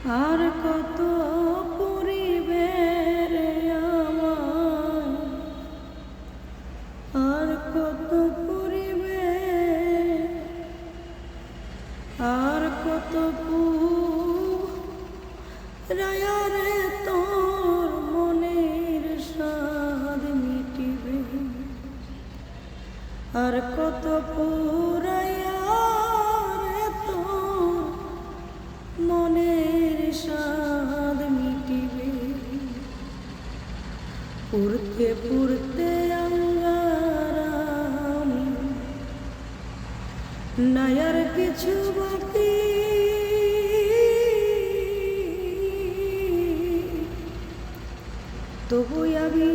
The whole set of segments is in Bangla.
আর কত পরিবে রে আমার, আর কত পরিবে, আর কত পুরায়া রে তোর মনের স্বাদ মিটিবে, আর কত পুরায়া রে তোর মনের স্বাদ মিটিবে। পুরতে পুরতে আঙ্গারামি নাই আর কিছু বাকি, তবু আমি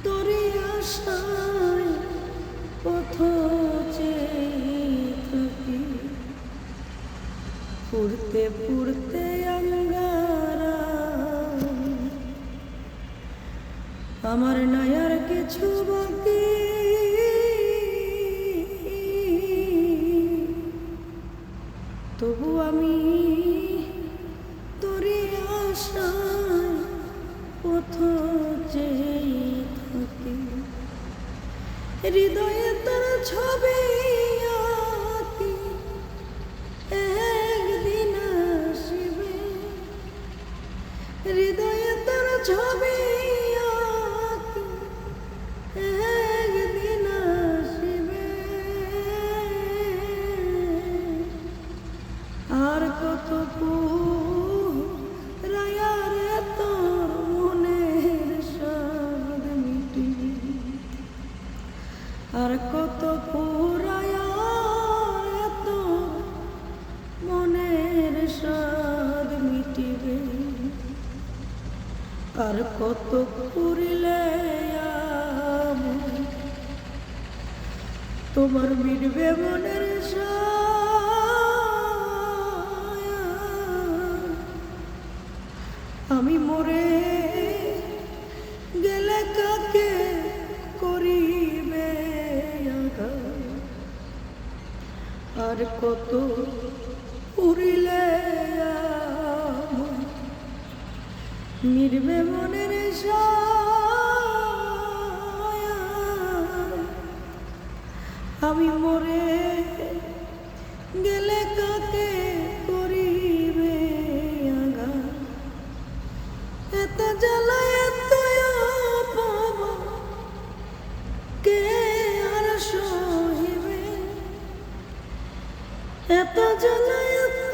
তোরে আশায় পথ চেয়ে থাকি। পুরতে পুরতে আঙ্গারামি আমার নাই আর কিছু বাকি, তবু আমি তোরে আশায় পথ চেয়ে থাকি। হৃদয়ে তোর ছবি আঁকি, একদিন আসবে। হৃদয়ে তোর ছবি আঁকি, একদিন আসবে। আর কত পুরায়া রে তোর মনের স্বাদ মিটিবে, আর কত পুরায়া রে তোর মনের স্বাদ মিটিবে। আর কত পুরিলে তোমার মিটবে মনের স্বাদ। আমি মরে গেলে কাকে করিবে আঘাত, আর কত পুরিলে মিটবে মনের স্বাদ। আমি মরে গেলে কাকে করিবে আঘাত, এত জ্বালা এত অপমান কে আর সহিবে। এত জ্বালা এত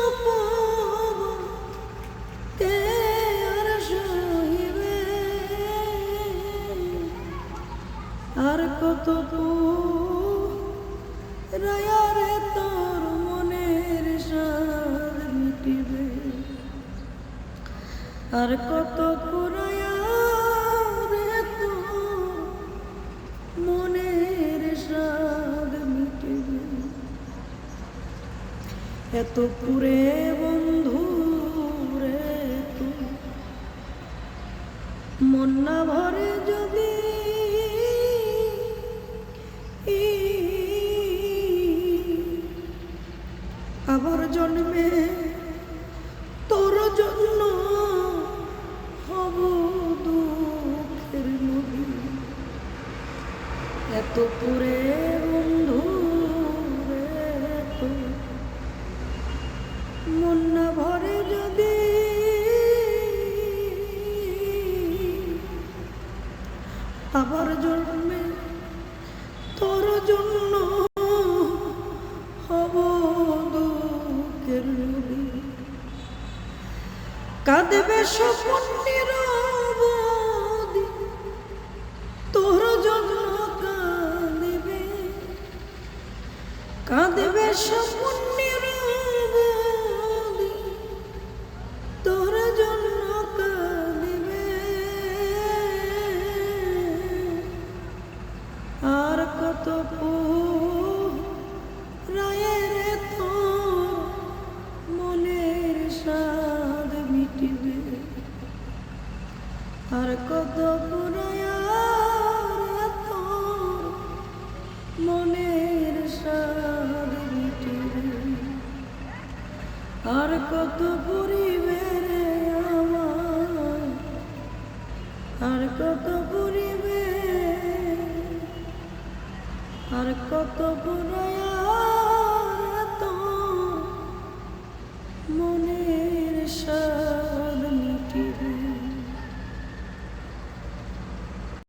অপমান কে আর সহিবে। আর কত পুরায়া রে তোর মনের স্বাদ মিটিবে, আর কত পুরায়া রে তোর মনের স্বাদ মিটিবে। এত পুরে বন্ধু রে তুই মন না ভরে যদি, আবার জন্মে তোর জন্য হব দুঃখের নদী। এত পুরে বন্ধু রে তোর মন না ভরে যদি, আবার জন্মে তোর জন্য হব দুঃখের নদী। কাঁদবে স্বপন নিরবধি তোর জন্য কাঁদবে, কাঁদবে স্বপন নিরবধি তোর জন্য কাঁদবে। আর কত পুরায়া রে তোর মনের স্বাদ মিটিবে, আর কত পুরায়া রে তোর মনের স্বাদ মিটিবে। আর কত পুরিবে রে আমার, আর কত পুরিবে, আর কত পুরায়া রে তোর মনের সাথে।